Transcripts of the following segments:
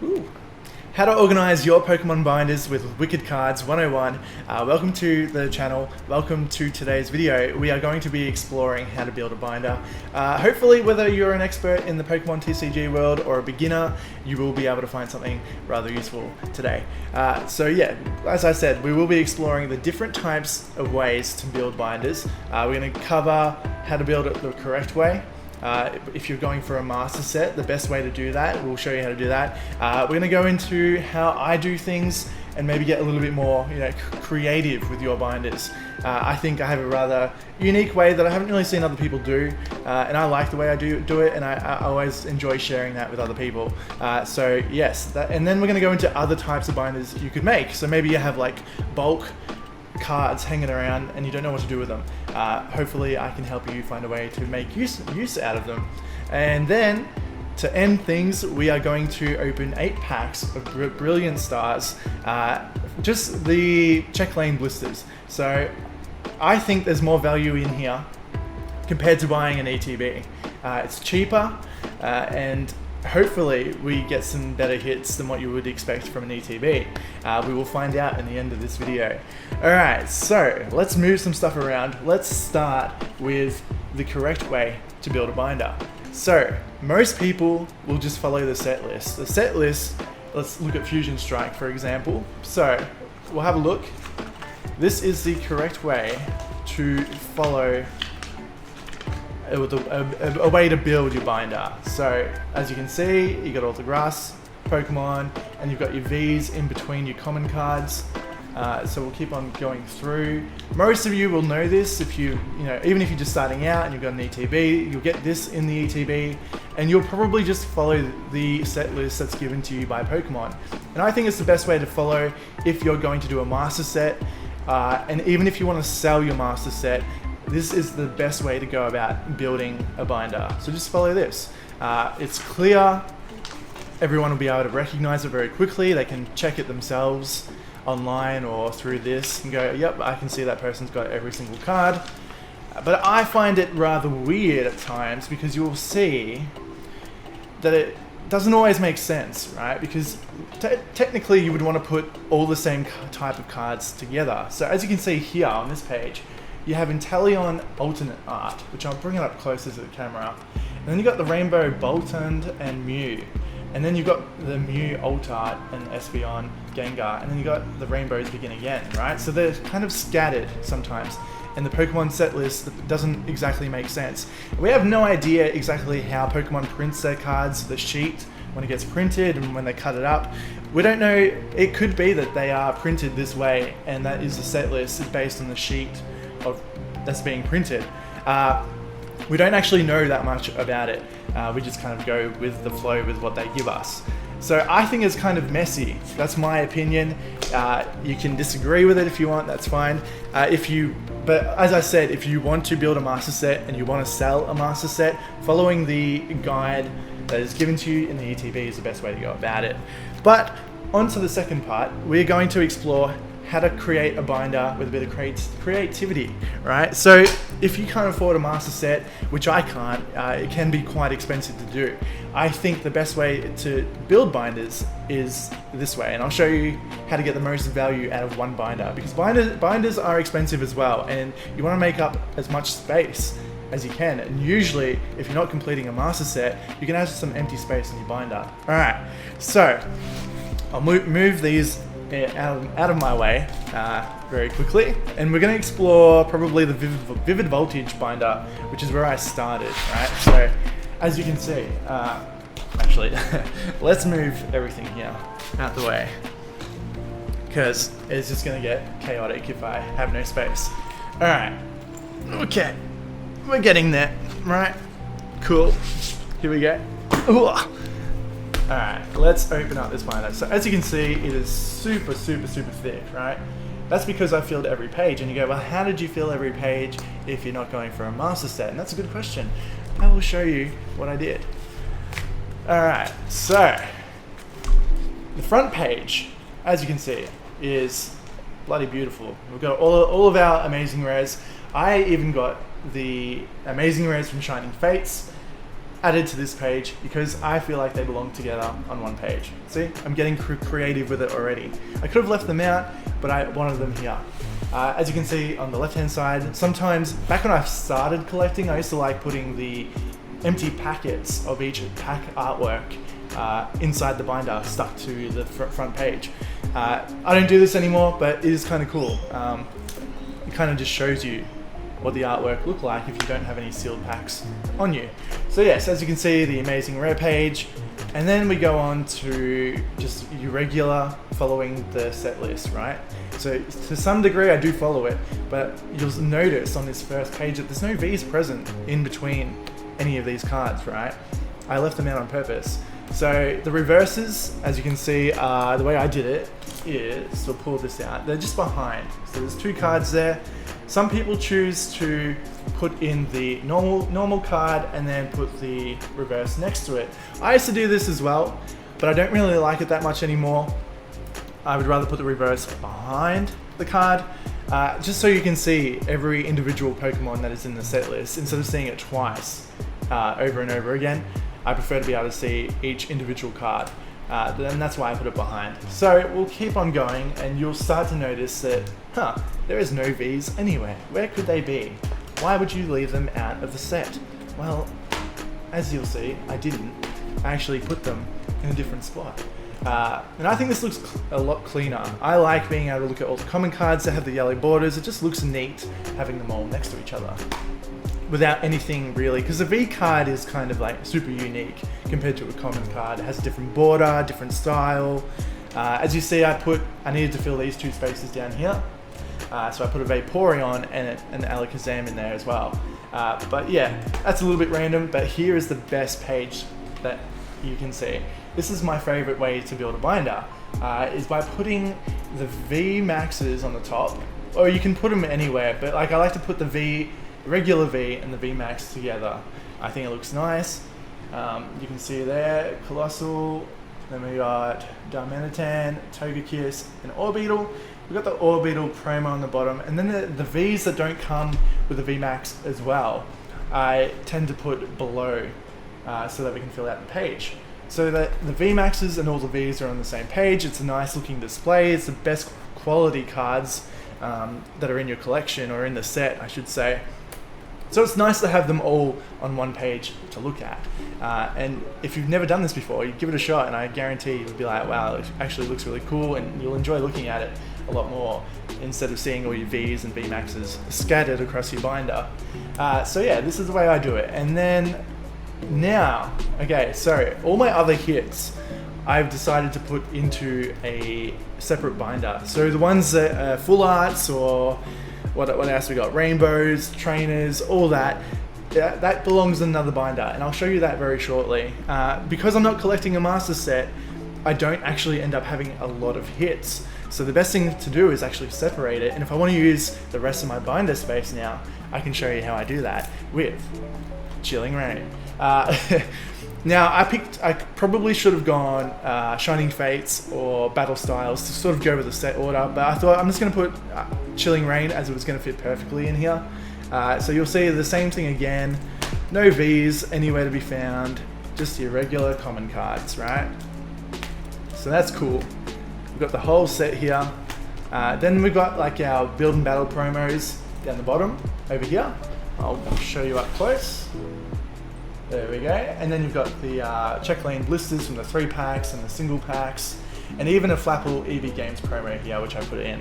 Ooh. How to organize your Pokemon binders with Wicked Cards 101. Welcome to the channel. Welcome to today's video. We are going to be exploring how to build a binder. Hopefully, whether you're an expert in the Pokemon TCG world or a beginner, you will be able to find something rather useful today. So yeah, as I said, we will be exploring the different types of ways to build binders. We're going to cover how to build it the correct way. If you're going for a master set, the best way to do that, we'll show you how to do that. We're going to go into how I do things and maybe get a little bit more, creative with your binders. I think I have a rather unique way that I haven't really seen other people do, and I like the way I do it, and I always enjoy sharing that with other people. So yes, and then we're going to go into other types of binders you could make. So maybe you have like bulk cards hanging around and you don't know what to do with them. Hopefully I can help you find a way to make use out of them. And then to end things, we are going to open 8 packs of Brilliant Stars, just the check lane blisters. So I think there's more value in here compared to buying an ETB. It's cheaper, and hopefully we get some better hits than what you would expect from an ETB. We will find out in the end of this video. Alright, so let's move some stuff around. Let's start with the correct way to build a binder. So, most people will just follow the set list. The set list, let's look at Fusion Strike for example. So, we'll have a look. This is the correct way to follow a way to build your binder. So as you can see, you got all the grass Pokemon, and you've got your V's in between your common cards. So we'll keep on going through. Most of you will know this if even if you're just starting out and you've got an ETB, you'll get this in the ETB, and you'll probably just follow the set list that's given to you by Pokemon. And I think it's the best way to follow if you're going to do a master set, and even if you want to sell your master set, this is the best way to go about building a binder. So just follow this. It's clear. Everyone will be able to recognize it very quickly. They can check it themselves online or through this and go, yep, I can see that person's got every single card. But I find it rather weird at times because you will see that it doesn't always make sense, right? Because technically you would want to put all the same type of cards together. So as you can see here on this page, you have Inteleon alternate art, which I'll bring it up closer to the camera. And then you've got the Rainbow Boltund and Mew. And then you've got the Mew alt art and Espeon Gengar. And then you've got the Rainbows Begin Again, right? So they're kind of scattered sometimes. And the Pokemon set list doesn't exactly make sense. We have no idea exactly how Pokemon prints their cards, the sheet, when it gets printed and when they cut it up. We don't know, it could be that they are printed this way and that is the set list is based on the sheet that's being printed. We don't actually know that much about it. We just kind of go with the flow with what they give us. So I think it's kind of messy. That's my opinion. You can disagree with it if you want, that's fine. But as I said, if you want to build a master set and you want to sell a master set, following the guide that is given to you in the ETB is the best way to go about it. But on to the second part, we're going to explore how to create a binder with a bit of creativity, right? So if you can't afford a master set, which I can't, it can be quite expensive to do. I think the best way to build binders is this way, and I'll show you how to get the most value out of one binder, because binders are expensive as well, and you want to make up as much space as you can. And usually, if you're not completing a master set, you can have some empty space in your binder. All right, so I'll move these out of my way very quickly, and we're going to explore probably the Vivid Voltage binder, which is where I started, right? So as you can see, actually let's move everything here out the way, because it's just going to get chaotic if I have no space. Alright, okay, we're getting there, right? Cool, here we go. Ooh. Alright, let's open up this binder. So as you can see, it is super thick, right? That's because I filled every page. And you go, well, how did you fill every page if you're not going for a master set? And that's a good question. I will show you what I did. Alright, so the front page, as you can see, is bloody beautiful. We've got all of our amazing rares. I even got the amazing rares from Shining Fates. added to this page because I feel like they belong together on one page. See, I'm getting creative with it already. I could have left them out, but I wanted them here. As you can see on the left-hand side, sometimes, back when I started collecting, I used to like putting the empty packets of each pack artwork inside the binder, stuck to the front page. I don't do this anymore, but it is kind of cool. It kind of just shows you what the artwork look like if you don't have any sealed packs on you. So yes, as you can see, the amazing rare page, and then we go on to just your regular following the set list, right? So to some degree I do follow it, but you'll notice on this first page that there's no V's present in between any of these cards, right? I left them out on purpose. So the reverses, as you can see, the way I did it is, we'll pull this out, they're just behind. So there's 2 cards there. Some people choose to put in the normal card and then put the reverse next to it. I used to do this as well, but I don't really like it that much anymore. I would rather put the reverse behind the card, just so you can see every individual Pokemon that is in the set list instead of seeing it twice over and over again. I prefer to be able to see each individual card, and that's why I put it behind. So we'll keep on going, and you'll start to notice that, there is no V's anywhere. Where could they be? Why would you leave them out of the set? Well, as you'll see, I didn't. I actually put them in a different spot. And I think this looks a lot cleaner. I like being able to look at all the common cards that have the yellow borders. It just looks neat having them all next to each other without anything really, because the V card is kind of like super unique compared to a common card. It has a different border, different style. As you see, I needed to fill these 2 spaces down here. So I put a Vaporeon and an Alakazam in there as well. But yeah, that's a little bit random, but here is the best page that you can see. This is my favorite way to build a binder, is by putting the V maxes on the top, or you can put them anywhere, but like I like to put the regular V and the V max together. I think it looks nice. You can see there, Colossal, then we got Darmanitan, Togekiss, and Orbeetle. We've got the Orbeetle promo on the bottom, and then the V's that don't come with the V max as well, I tend to put below so that we can fill out the page. So that the V maxes and all the V's are on the same page. It's a nice looking display. It's the best quality cards that are in your collection, or in the set, I should say. So it's nice to have them all on one page to look at. And if you've never done this before, you give it a shot, and I guarantee you'll be like, wow, it actually looks really cool, and you'll enjoy looking at it a lot more instead of seeing all your V's and V maxes scattered across your binder. So yeah, this is the way I do it. And then now, okay, so all my other hits I've decided to put into a separate binder. So the ones that are full arts, or what else we got, rainbows, trainers, all that, that belongs in another binder, and I'll show you that very shortly. Because I'm not collecting a master set, I don't actually end up having a lot of hits. So the best thing to do is actually separate it, and if I want to use the rest of my binder space now, I can show you how I do that with Chilling Reign. Now I probably should have gone Shining Fates or Battle Styles to sort of go with the set order, but I thought I'm just going to put Chilling Reign as it was going to fit perfectly in here. So you'll see the same thing again, no V's anywhere to be found, just your regular common cards, right? So that's cool. We've got the whole set here. Then we've got like our build and battle promos down the bottom over here. I'll show you up close. There we go. And then you've got the check lane blisters from the 3 packs and the single packs, and even a Flapple EV Games promo here, which I put in.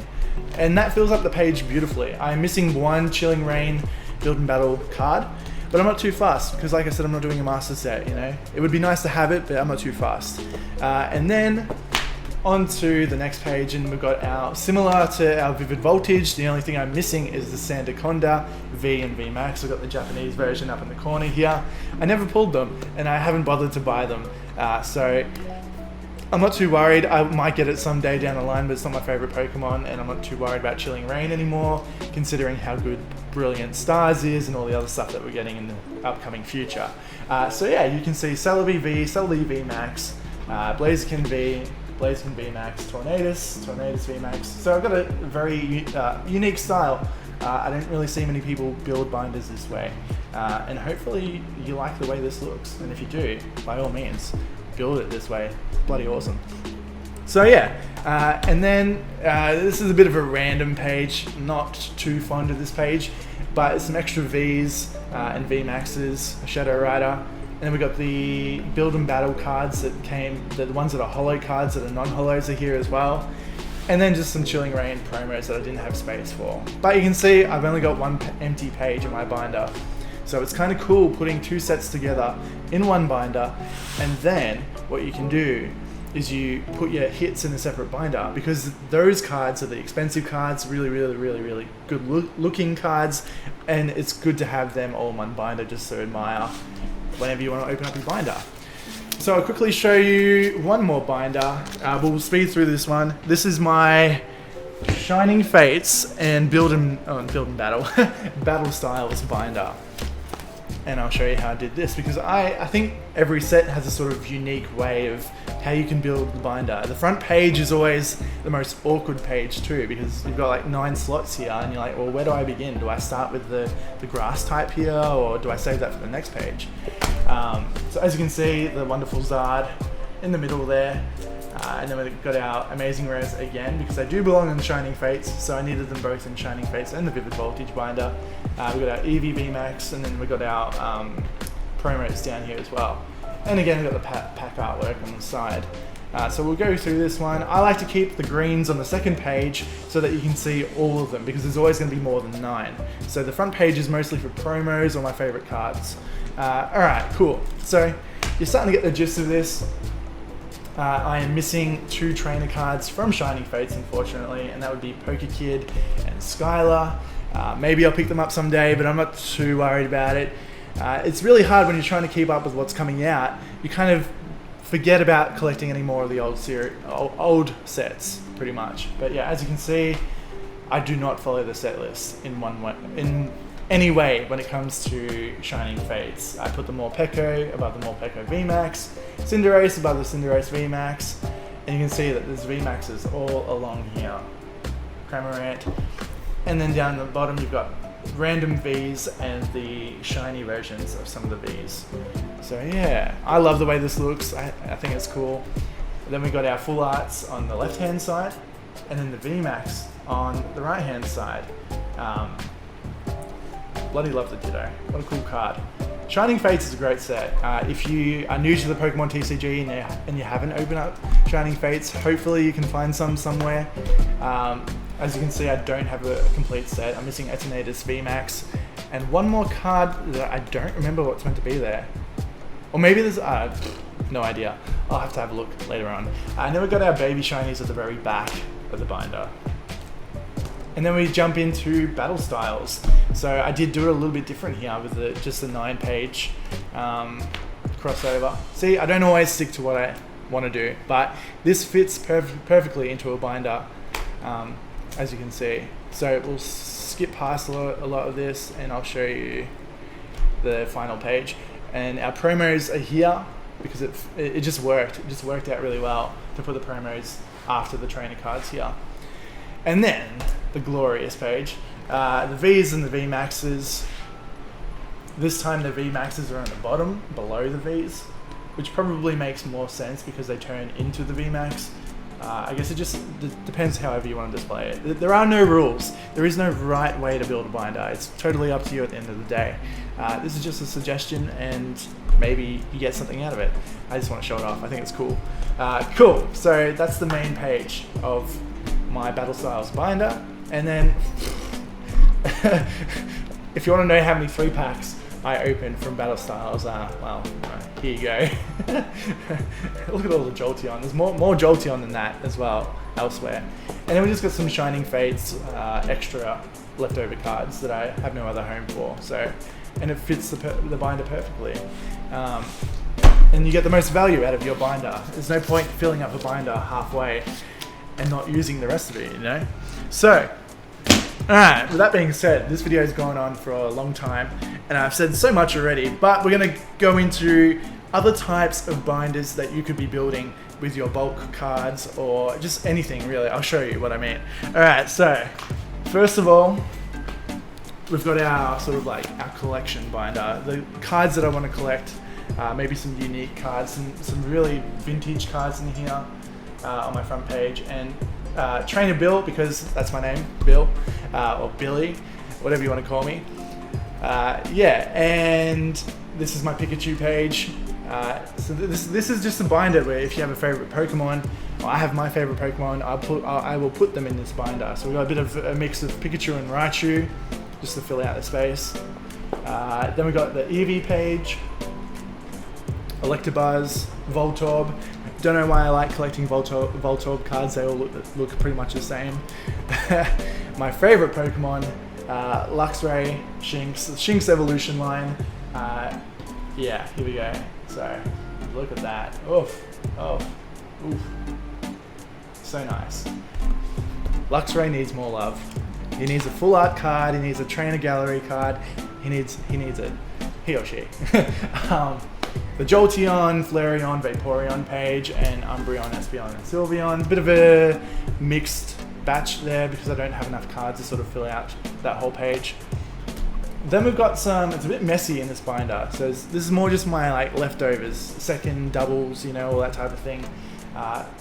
And that fills up the page beautifully. I'm missing one Chilling Reign build and battle card, but I'm not too fast because, like I said, I'm not doing a master set, you know. It would be nice to have it, but I'm not too fast. And then on to the next page, and we've got our, similar to our Vivid Voltage, the only thing I'm missing is the Sandaconda V and V Max. I've got the Japanese version up in the corner here. I never pulled them, and I haven't bothered to buy them, so I'm not too worried. I might get it someday down the line, but it's not my favorite Pokemon, and I'm not too worried about Chilling Reign anymore, considering how good Brilliant Stars is and all the other stuff that we're getting in the upcoming future. So yeah, you can see Celebi V, Celebi V Max, Blaziken V, Blaziken V Max, Tornadus V Max. So I've got a very unique style. I don't really see many people build binders this way. and hopefully you like the way this looks. And if you do, by all means, build it this way. Bloody awesome. So yeah, and then this is a bit of a random page, not too fond of this page, but some extra Vs and VMAXs, a Shadow Rider, and then we got the build and battle cards that came, the ones that are holo cards that are non-holos are here as well, and then just some Chilling Reign promos that I didn't have space for. But you can see I've only got one empty page in my binder, so it's kind of cool putting two sets together in one binder, and then what you can do is you put your hits in a separate binder, because those cards are the expensive cards, really good looking cards, and it's good to have them all in one binder just to admire whenever you want to open up your binder. So I'll quickly show you one more binder. We'll speed through this one. This is my Shining Fates and Build and Battle Battle Styles binder. And I'll show you how I did this, because I think every set has a sort of unique way of how you can build the binder. The front page is always the most awkward page too, because you've got like 9 slots here and you're like, well, where do I begin? Do I start with the grass type here, or do I save that for the next page? So as you can see, the wonderful Zard in the middle there. And then we've got our Amazing Rares again, because they do belong in the Shining Fates, so I needed them both in Shining Fates and the Vivid Voltage binder. We've got our EV VMAX, and then we've got our promos down here as well. And again, we've got the pack artwork on the side. So we'll go through this one. I like to keep the greens on the second page so that you can see all of them, because there's always going to be more than 9. So the front page is mostly for promos or my favorite cards. Alright, cool. So you're starting to get the gist of this. I am missing 2 trainer cards from Shining Fates, unfortunately, and that would be Pokekid and Skylar. Maybe I'll pick them up someday, but I'm not too worried about it. It's really hard when you're trying to keep up with what's coming out. You kind of forget about collecting any more of the old sets, pretty much. But yeah, as you can see, I do not follow the set list in any way when it comes to Shining Fates. I put the Morpeko above the Morpeko VMAX, Cinderace above the Cinderace VMAX, and you can see that there's VMAXs all along here. Cramorant, and then down the bottom you've got random Vs and the shiny versions of some of the Vs. So yeah, I love the way this looks. I think it's cool. Then we got our full arts on the left hand side, and then the VMAX on the right hand side. Bloody love the Ditto. What a cool card. Shining Fates is a great set. If you are new to the Pokemon TCG and you haven't opened up Shining Fates, hopefully you can find some somewhere. As you can see, I don't have a complete set. I'm missing Eternatus VMAX and one more card that I don't remember what's meant to be there. Or maybe there's, no idea. I'll have to have a look later on. And then we've got our baby shinies at the very back of the binder. And then we jump into battle styles. So I did do it a little bit different here with just the 9-page crossover. See, I don't always stick to what I want to do, but this fits perfectly into a binder, as you can see. So we'll skip past a lot of this, and I'll show you the final page. And our promos are here because it just worked. It just worked out really well to put the promos after the trainer cards here. And then the glorious page, the Vs and the VMAXs. This time the VMAXs are on the bottom, below the Vs, which probably makes more sense because they turn into the VMAX. I guess it just depends however you want to display it. There are no rules. There is no right way to build a binder. It's totally up to you at the end of the day. This is just a suggestion, and maybe you get something out of it. I just want to show it off. I think it's cool. Cool. So that's the main page of my Battle Styles binder. And then if you want to know how many 3-packs I opened from Battle Styles, well, here you go. Look at all the Jolteon. There's more Jolteon than that as well elsewhere. And then we just got some Shining Fates extra leftover cards that I have no other home for. So, and it fits the binder perfectly. And you get the most value out of your binder. There's no point filling up a binder halfway and not using the rest of it, you know? So, alright, with that being said, this video has gone on for a long time, and I've said so much already, but we're going to go into other types of binders that you could be building with your bulk cards, or just anything really. I'll show you what I mean. Alright, so, first of all, we've got our sort of like our collection binder, the cards that I want to collect, maybe some unique cards and some really vintage cards in here on my front page, and Trainer Bill, because that's my name, Bill, or Billy, whatever you want to call me. Yeah, and this is my Pikachu page. So this is just a binder where if you have a favorite Pokemon, or I have my favorite Pokemon, I will put them in this binder. So we've got a bit of a mix of Pikachu and Raichu, just to fill out the space. Then we've got the Eevee page, Electabuzz, Voltorb. Don't know why I like collecting Voltorb cards, they all look pretty much the same. My favorite Pokemon, Luxray, Shinx, the Shinx evolution line. Yeah, here we go. So, look at that. Oof, oh, oof. So nice. Luxray needs more love. He needs a full art card, he needs a trainer gallery card, he or she. The Jolteon, Flareon, Vaporeon page, and Umbreon, Espeon, and Sylveon. A bit of a mixed batch there because I don't have enough cards to sort of fill out that whole page. Then we've got some, it's a bit messy in this binder, so this is more just my like leftovers, second doubles, you know, all that type of thing.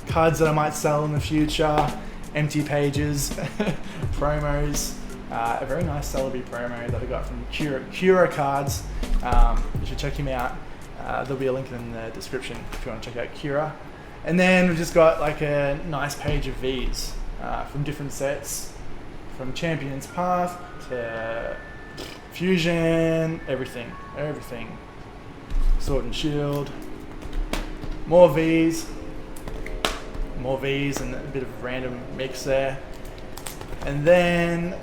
Cards that I might sell in the future, empty pages, promos, a very nice Celebi promo that I got from CuraCards. You should check him out. There'll be a link in the description if you want to check out Cura. And then we've just got like a nice page of V's from different sets, from Champion's Path to Fusion, everything. Sword and Shield, more V's, and a bit of random mix there. And then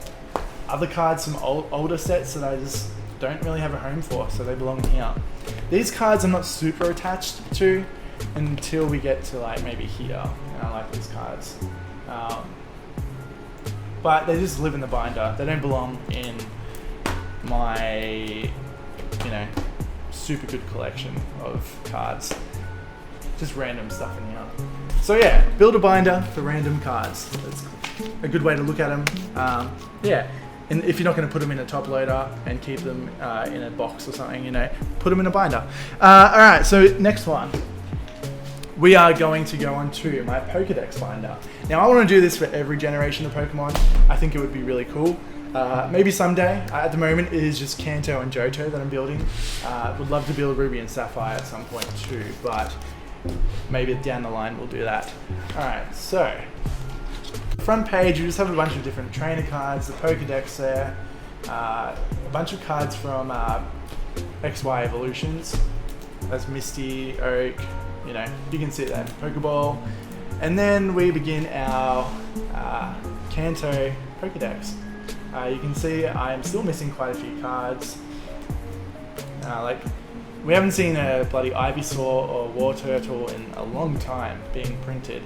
other cards, some older sets that I just don't really have a home for, so they belong here. These cards I'm not super attached to until we get to like maybe here, and I like these cards. But they just live in the binder. They don't belong in my, super good collection of cards. Just random stuff in here. So yeah, build a binder for random cards. That's a good way to look at them. Yeah, and if you're not going to put them in a top loader and keep them in a box or something, put them in a binder. All right, so next one. We are going to go on to my Pokédex Binder. Now I want to do this for every generation of Pokemon. I think it would be really cool. Maybe someday. At the moment it is just Kanto and Johto that I'm building. Would love to build Ruby and Sapphire at some point too, but maybe down the line we'll do that. Alright, so front page we just have a bunch of different trainer cards, the Pokédex there, a bunch of cards from XY Evolutions. That's Misty, Oak, you can see that, Pokeball. And then we begin our Kanto Pokédex. You can see I'm still missing quite a few cards. We haven't seen a bloody Ivysaur or War Turtle in a long time being printed.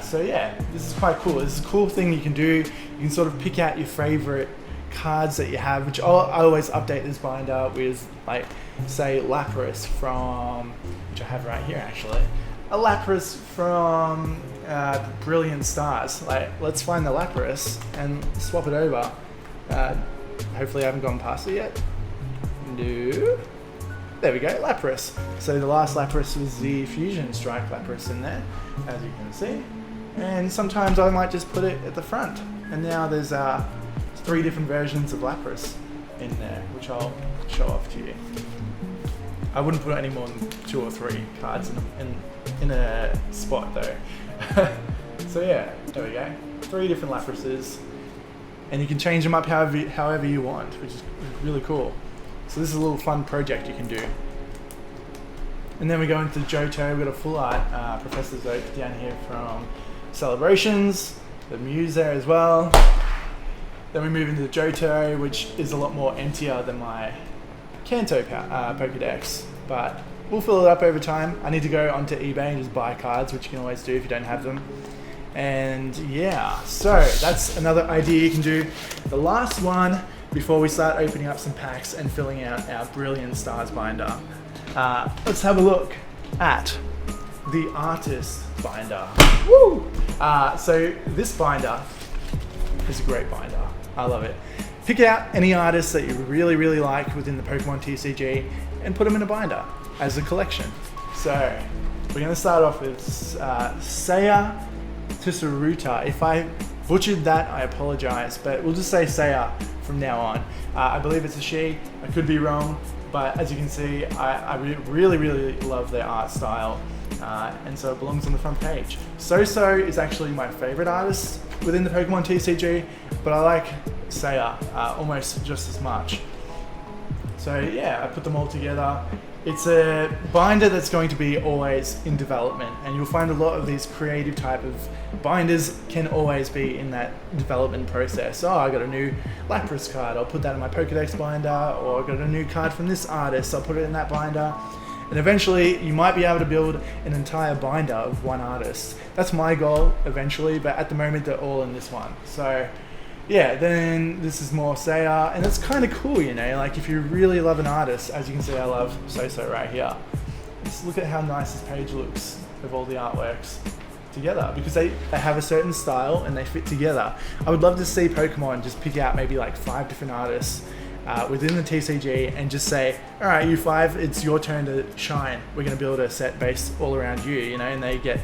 So yeah, this is quite cool. This is a cool thing you can do. You can sort of pick out your favorite cards that you have, which I always update this binder with, like, say Lapras from, which I have right here actually. A Lapras from Brilliant Stars. Like, let's find the Lapras and swap it over. Hopefully I haven't gone past it yet. No. There we go, Lapras. So the last Lapras was the Fusion Strike Lapras in there, as you can see. And sometimes I might just put it at the front. And now there's 3 different versions of Lapras in there, which I'll show off to you. I wouldn't put any more than 2 or 3 cards in a spot though. So yeah, there we go. 3 different Laprases. And you can change them up however you want, which is really cool. So this is a little fun project you can do. And then we go into Johto. We've got a full art Professor Oak down here from Celebrations. The Muse there as well. Then we move into Johto, which is a lot more emptier than my Kanto Pokédex, but we'll fill it up over time. I need to go onto eBay and just buy cards, which you can always do if you don't have them. And yeah, so that's another idea you can do. The last one before we start opening up some packs and filling out our Brilliant Stars binder. Let's have a look at the Artist Binder. Woo! So this binder is a great binder. I love it. pick out any artists that you really like within the Pokemon TCG and put them in a binder as a collection. So we're going to start off with Saya Tsuruta. If I butchered that, I apologize, but we'll just say Saya from now on. I believe it's a she. I could be wrong, but as you can see, I really love their art style, and so it belongs on the front page. So is actually my favorite artist within the Pokemon TCG, but I like Saya almost just as much. So yeah, I put them all together. It's a binder that's going to be always in development, and you'll find a lot of these creative type of binders can always be in that development process. Oh, I got a new Lapras card, I'll put that in my Pokédex binder, or I got a new card from this artist, I'll put it in that binder. And eventually you might be able to build an entire binder of one artist. That's my goal eventually, but at the moment they're all in this one. So yeah, then this is more Saya, and it's kind of cool, you know, like if you really love an artist, as you can see I love So right here. Just look at how nice this page looks of all the artworks together, because they have a certain style and they fit together. I would love to see Pokemon just pick out maybe like 5 different artists within the TCG and just say, all right, you 5, it's your turn to shine. We're going to build a set based all around you, you know, and they get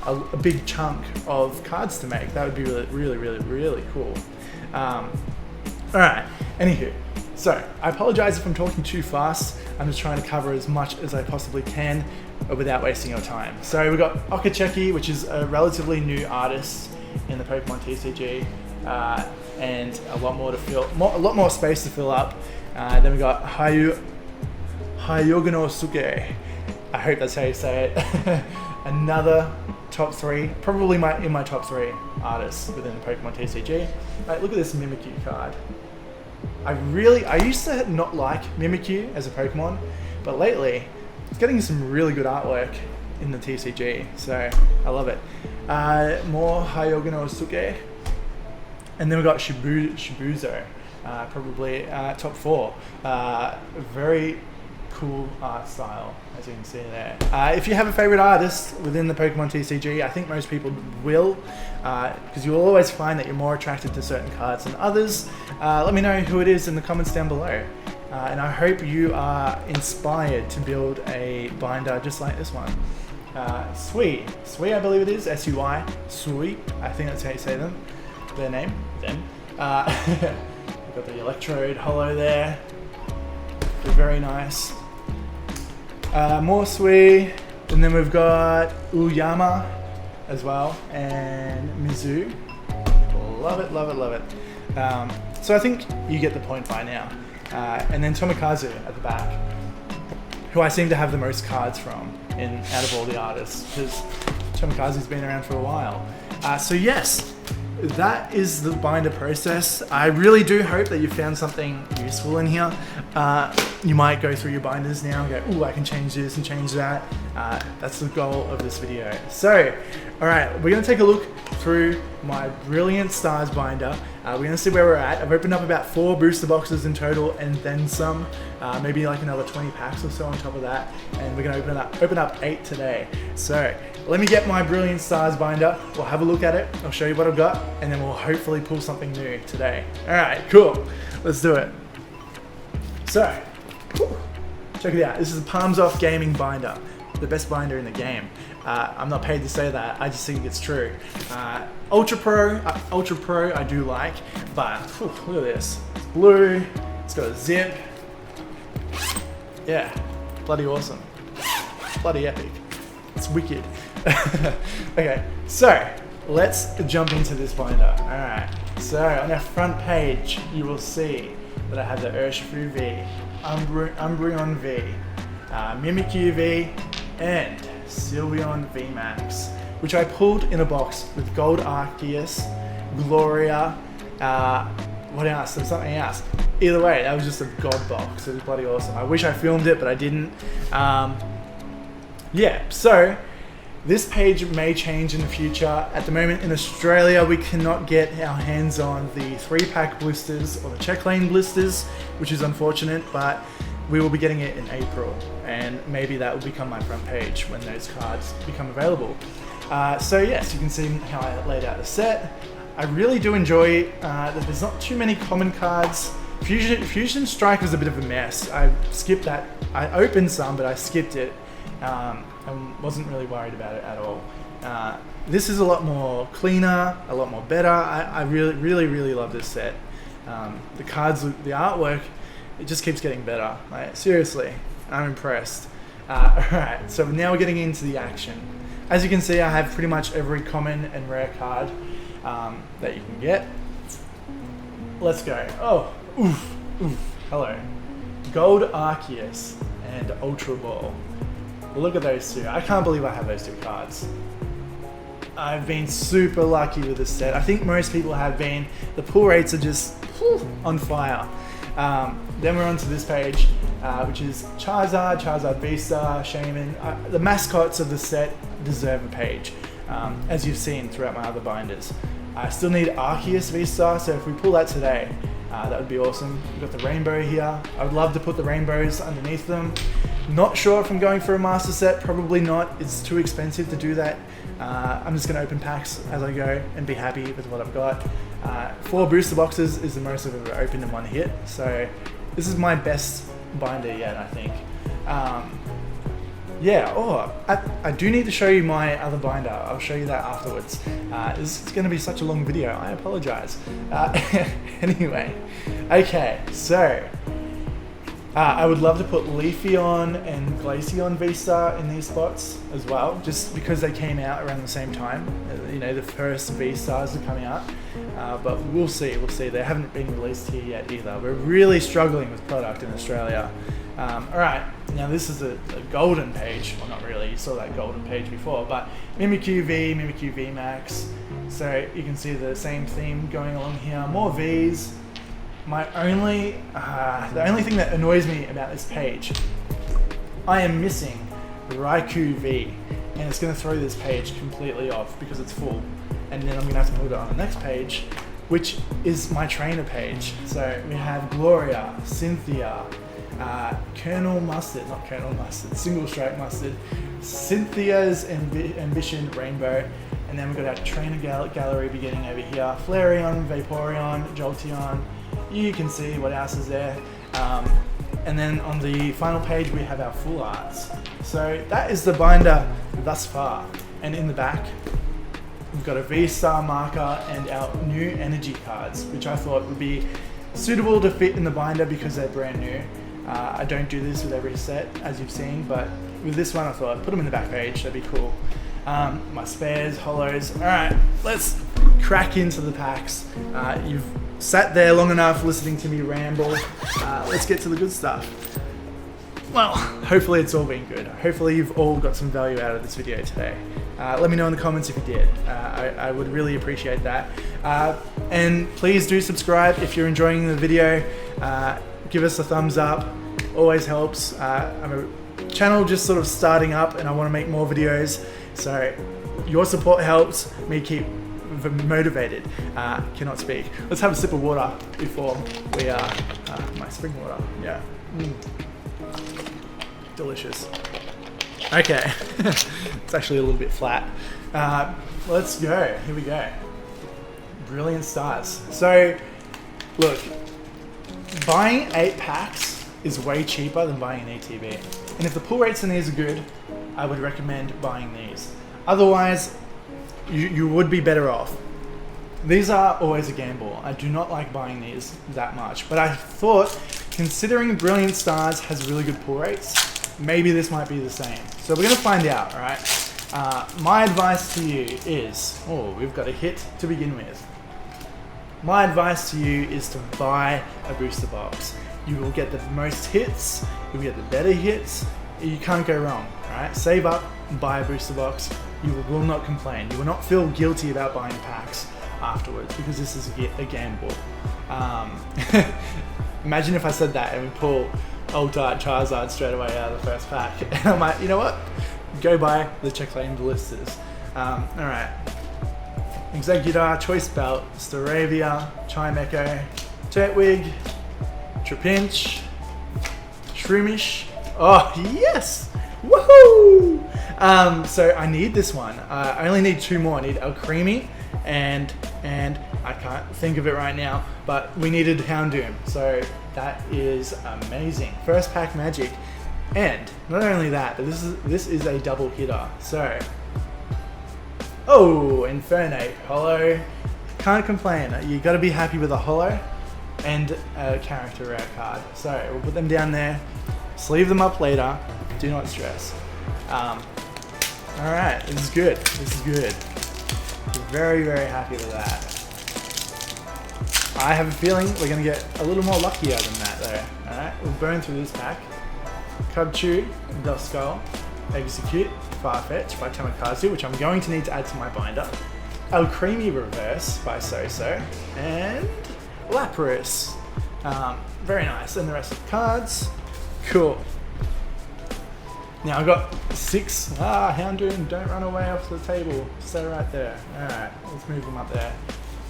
a big chunk of cards to make. That would be really cool. All right, anywho, so I apologize if I'm talking too fast. I'm just trying to cover as much as I possibly can without wasting your time. So we've got Okacheki, which is a relatively new artist in the Pokemon TCG, and a lot more space to fill up. Then we got Hayoganosuke. I hope that's how you say it. Another top 3, probably in my top 3 artists within the Pokemon TCG. Right, look at this Mimikyu card. I used to not like Mimikyu as a Pokemon, but lately it's getting some really good artwork in the TCG, so I love it. More Hayoganosuke, and then we got Shibuzo, probably top 4. Very cool art style, as you can see there. If you have a favorite artist within the Pokemon TCG, I think most people will, because you'll always find that you're more attracted to certain cards than others. Let me know who it is in the comments down below, and I hope you are inspired to build a binder just like this one. Sui, I believe it is, S-U-I, Sui, I think that's how you say their name, them. We've got the Electrode Holo there, very nice. More Sui, and then we've got Uyama as well, and Mizu. Love it. So I think you get the point by now. And then Tomokazu at the back, who I seem to have the most cards from out of all the artists, because Tomokazu's been around for a while. So yes, that is the binder process. I really do hope that you found something useful in here. You might go through your binders now and go, ooh, I can change this and change that. That's the goal of this video. So, all right, we're gonna take a look through my Brilliant Stars binder. We're gonna see where we're at. I've opened up about 4 booster boxes in total and then some, maybe like another 20 packs or so on top of that. And we're gonna open up 8 today. So let me get my Brilliant Stars binder. We'll have a look at it. I'll show you what I've got, and then we'll hopefully pull something new today. All right, cool. Let's do it. So, check it out. This is a Palms Off Gaming binder, the best binder in the game. I'm not paid to say that. I just think it's true. Ultra Pro, I do like, but look at this. It's blue. It's got a zip. Yeah, bloody awesome. Bloody epic. It's wicked. Okay, so let's jump into this binder. All right. So on our front page, you will see that I have the Urshifu V, Umbreon V, Mimikyu V, and Sylveon VMAX, which I pulled in a box with Gold Arceus, Gloria, what else? There's something else. Either way, that was just a god box. It was bloody awesome. I wish I filmed it, but I didn't. Yeah, so this page may change in the future. At the moment in Australia, we cannot get our hands on the 3-pack blisters or the check lane blisters, which is unfortunate, but we will be getting it in April, and maybe that will become my front page when those cards become available. So yes, you can see how I laid out the set. I really do enjoy that there's not too many common cards. Fusion Strike was a bit of a mess. I skipped that. I opened some, but I skipped it. And wasn't really worried about it at all. This is a lot more cleaner, a lot more better. I really love this set. The cards, the artwork, it just keeps getting better. Like, seriously, I'm impressed. Alright, so now we're getting into the action. As you can see, I have pretty much every common and rare card that you can get. Let's go. Oh, oof, hello. Gold Arceus and Ultra Ball. Look at those two. I can't believe I have those two cards. I've been super lucky with this set. I think most people have been. The pull rates are just on fire. Then we're on to this page, which is Charizard, Charizard V-Star, Shaman. The mascots of the set deserve a page, as you've seen throughout my other binders. I still need Arceus V-Star, so if we pull that today, that would be awesome. We've got the rainbow here. I would love to put the rainbows underneath them. Not sure if I'm going for a master set, probably not. It's too expensive to do that. I'm just going to open packs as I go and be happy with what I've got. 4 booster boxes is the most I've ever opened in one hit, so this is my best binder yet, I think. Yeah, I do need to show you my other binder. I'll show you that afterwards. This is going to be such a long video, I apologize. Anyway, okay, so I would love to put Leafeon and Glaceon V-Star in these spots as well, just because they came out around the same time. You know, the first V-Stars are coming out, but we'll see. They haven't been released here yet either. We're really struggling with product in Australia. Alright, now this is a golden page. Well, not really, you saw that golden page before, but Mimikyu V, Mimikyu V Max. So you can see the same theme going along here. More Vs. The only thing that annoys me about this page, I am missing Raikou V, and it's going to throw this page completely off because it's full. And then I'm going to have to put it on the next page, which is my trainer page. So we have Gloria, Cynthia, Colonel Mustard, not Colonel Mustard, Single Strike Mustard, Cynthia's Ambition Rainbow, and then we've got our trainer gallery beginning over here, Flareon, Vaporeon, Jolteon. You can see what else is there. And then on the final page we have our full arts. So that is the binder thus far. And in the back, we've got a V-Star marker and our new energy cards, which I thought would be suitable to fit in the binder because they're brand new. I don't do this with every set, as you've seen, but with this one I thought I'd put them in the back page, that'd be cool. My spares, holos. Alright, let's crack into the packs. You've sat there long enough listening to me ramble. Let's get to the good stuff. Well, hopefully it's all been good. Hopefully you've all got some value out of this video today. Let me know in the comments if you did. I would really appreciate that. And please do subscribe if you're enjoying the video. Give us a thumbs up, always helps. I'm a channel just sort of starting up and I want to make more videos. So your support helps me keep motivated. Cannot speak. Let's have a sip of water before we my spring water. Yeah. Delicious. Okay. It's actually a little bit flat. Let's go. Here we go. Brilliant Stars. So look, buying 8 packs is way cheaper than buying an ATV. And if the pull rates in these are good, I would recommend buying these. Otherwise, you would be better off. These are always a gamble. I do not like buying these that much, but I thought, considering Brilliant Stars has really good pull rates, maybe this might be the same. So we're gonna find out, alright? My advice to you is, we've got a hit to begin with. My advice to you is to buy a booster box. You will get the most hits, you'll get the better hits, you can't go wrong, alright? Save up and buy a booster box. You will not complain. You will not feel guilty about buying packs afterwards because this is a gamble. Imagine if I said that and we pull Ultra Charizard straight away out of the first pack. And I'm like, you know what? Go buy the Check Lane Ballistas. Alright. Executor, Choice Belt, Staravia, Chimecho, Turtwig, Trapinch, Shroomish. Oh, yes! Woohoo! So I need this one. I only need 2 more. I need Alcremie and I can't think of it right now, but we needed Houndoom, so that is amazing. First pack magic, and not only that, but this is a double hitter. So, oh, Infernape holo, can't complain. You got to be happy with a holo and a character rare card. So we'll put them down there, sleeve them up later. Do not stress. All right, this is good. This is good. Very, very happy with that. I have a feeling we're going to get a little more luckier than that though. Alright, we'll burn through this pack. Cubchoo, Duskull, Execute, Farfetch by Tomokazu, which I'm going to need to add to my binder. Alcremie Reverse by Soso, and Lapras. Very nice. And the rest of the cards. Cool. Now I've got 6. Houndoom, don't run away off the table. Stay right there. Alright, let's move them up there.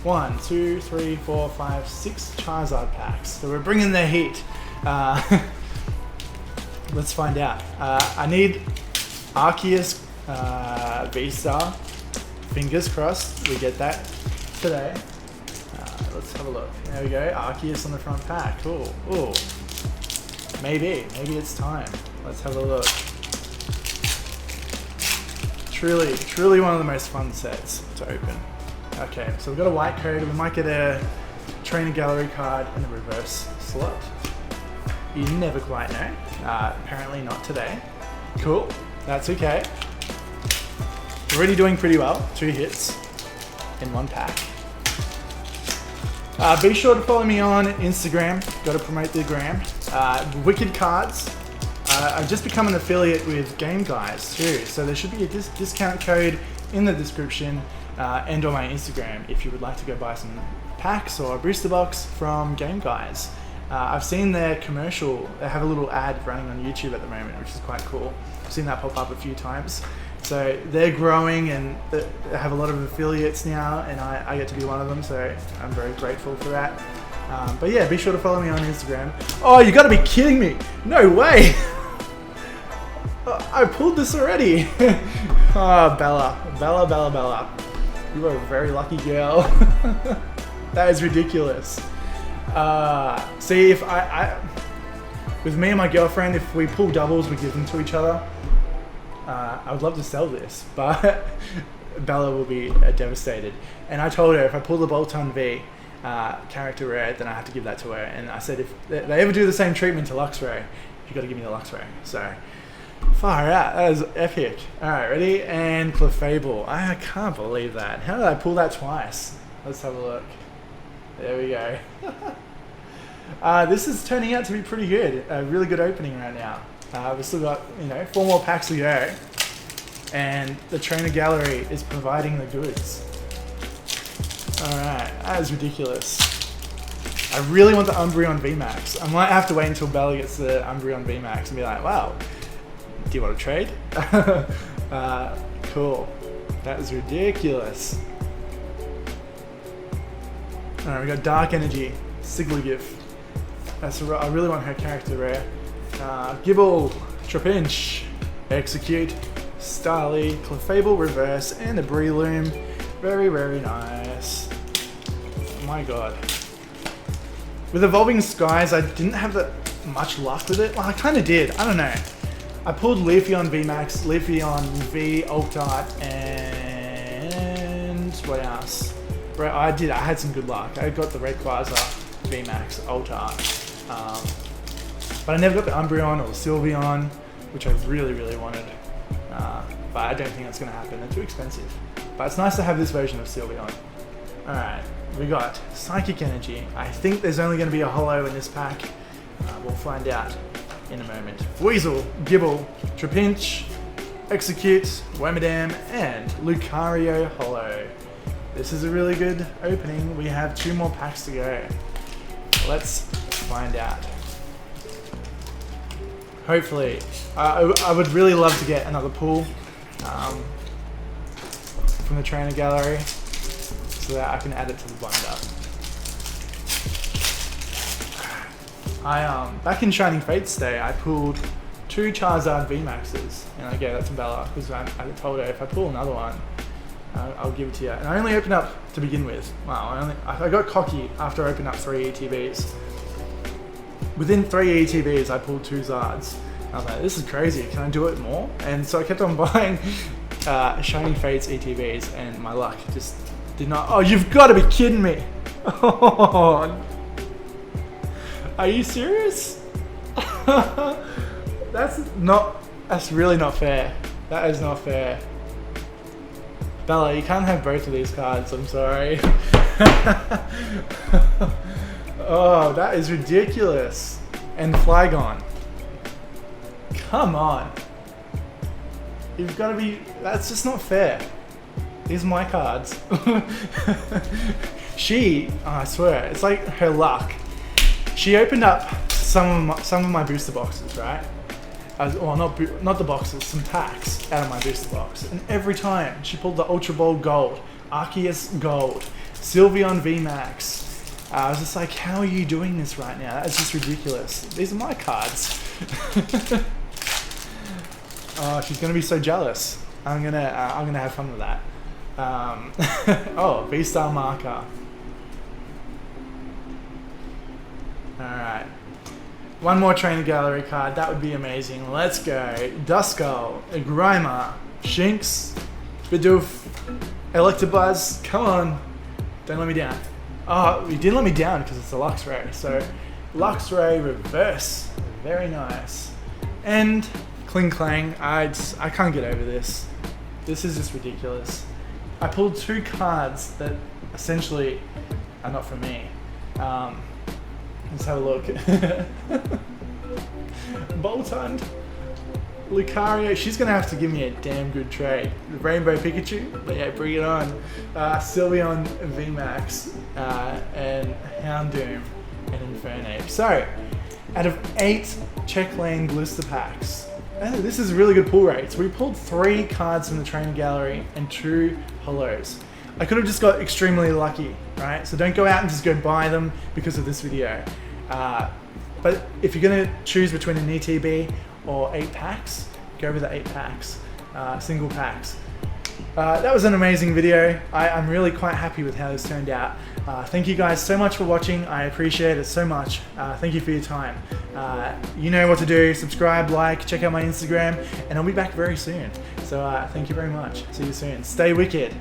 1, 2, 3, 4, 5, 6 Charizard packs. So we're bringing the heat. Let's find out. I need Arceus V-Star. Fingers crossed we get that today. Let's have a look. There we go. Arceus on the front pack. Cool. Ooh. Maybe it's time. Let's have a look. Truly one of the most fun sets to open. Okay, so we've got a white code. We might get a trainer gallery card in the reverse slot. You never quite know. Apparently not today. Cool, that's okay. Already doing pretty well. 2 hits in 1 pack. Be sure to follow me on Instagram. Got to promote the gram. Wicked Cards. I've just become an affiliate with Game Guys too, so there should be a discount code in the description and on my Instagram if you would like to go buy some packs or a booster box from Game Guys. I've seen their commercial. They have a little ad running on YouTube at the moment, which is quite cool. I've seen that pop up a few times. So they're growing and they have a lot of affiliates now, and I get to be one of them, so I'm very grateful for that. But yeah, be sure to follow me on Instagram. Oh, you gotta be kidding me! No way! I pulled this already! Oh, Bella. You are a very lucky girl. That is ridiculous. See, if with me and my girlfriend, if we pull doubles, we give them to each other. I would love to sell this, but Bella will be devastated. And I told her if I pull the Bolton V character rare, then I have to give that to her. And I said if they ever do the same treatment to Luxray, you got to give me the Luxray. So far out, that is epic. All right, ready? And Clefable. I can't believe that. How did I pull that twice? Let's have a look. There we go. This is turning out to be pretty good. A really good opening right now. We've still got 4 more packs to go, and the trainer gallery is providing the goods. Alright, that is ridiculous. I really want the Umbreon VMAX. I might have to wait until Bella gets the Umbreon VMAX and be like, wow, do you want to trade? Cool. That is ridiculous. Alright, we got Dark Energy, Sigilyph. I really want her character rare. Gibble, Trapinch, Execute, Starly, Clefable Reverse, and a Breloom. Very, very nice. Oh my god. With Evolving Skies, I didn't have that much luck with it. Well, I kind of did. I don't know. I pulled Leafeon VMAX, Leafeon V Alt-Art, and what else? I had some good luck. I got the Rayquaza VMAX Alt-Art. But I never got the Umbreon or the Sylveon, which I really, really wanted. But I don't think that's going to happen. They're too expensive. But it's nice to have this version of Sylveon. Alright, we got Psychic Energy. I think there's only going to be a holo in this pack. We'll find out in a moment. Weasel, Gibble, Trapinch, Execute, Wormadam, and Lucario holo. This is a really good opening. We have 2 more packs to go. Let's find out. Hopefully, I would really love to get another pull from the trainer gallery so that I can add it to the binder. Back in Shining Fates Day, I pulled 2 Charizard VMAXs and I gave that to Bella because I told her if I pull another one, I'll give it to you. And I only opened up to begin with. Wow, I got cocky after I opened up 3 ETBs. Within 3 ETBs, I pulled 2 Zards. I was like, this is crazy, can I do it more? And so I kept on buying Shiny Fates ETBs, and my luck just did not. Oh, you've got to be kidding me! Oh, are you serious? That's really not fair. That is not fair. Bella, you can't have both of these cards, I'm sorry. Oh, that is ridiculous. And Flygon. Come on. You've got to be, that's just not fair. These are my cards. I swear, it's like her luck. She opened up some of my booster boxes, right? Well, not the boxes, some packs out of my booster box. And every time she pulled the Ultra Ball Gold, Arceus Gold, Sylveon VMAX. I was just like, how are you doing this right now? That's just ridiculous. These are my cards. Oh, she's gonna be so jealous. I'm gonna have fun with that. Oh, V-Star marker. Alright. One more Trainer Gallery card, that would be amazing. Let's go. Duskull, Grimer, Shinx, Bidoof, Electabuzz. Come on. Don't let me down. Oh, you didn't let me down because it's a Luxray. So, Luxray reverse. Very nice. And Kling Clang. I can't get over this. This is just ridiculous. I pulled 2 cards that essentially are not for me. Let's have a look. Boltund, Lucario, she's gonna have to give me a damn good trade. Rainbow Pikachu, but yeah, bring it on. Sylveon VMAX, and Houndoom, and Infernape. So, out of 8 Check Lane blister packs, this is a really good pull rate. So we pulled 3 cards from the Trainer Gallery and 2 holos. I could have just got extremely lucky, right? So don't go out and just go buy them because of this video. But if you're gonna choose between an ETB or 8 packs, go with the 8 packs, single packs. That was an amazing video. I'm really quite happy with how this turned out. Thank you guys so much for watching. I appreciate it so much. Thank you for your time. You know what to do. Subscribe, like, check out my Instagram, and I'll be back very soon. So thank you very much. See you soon. Stay wicked.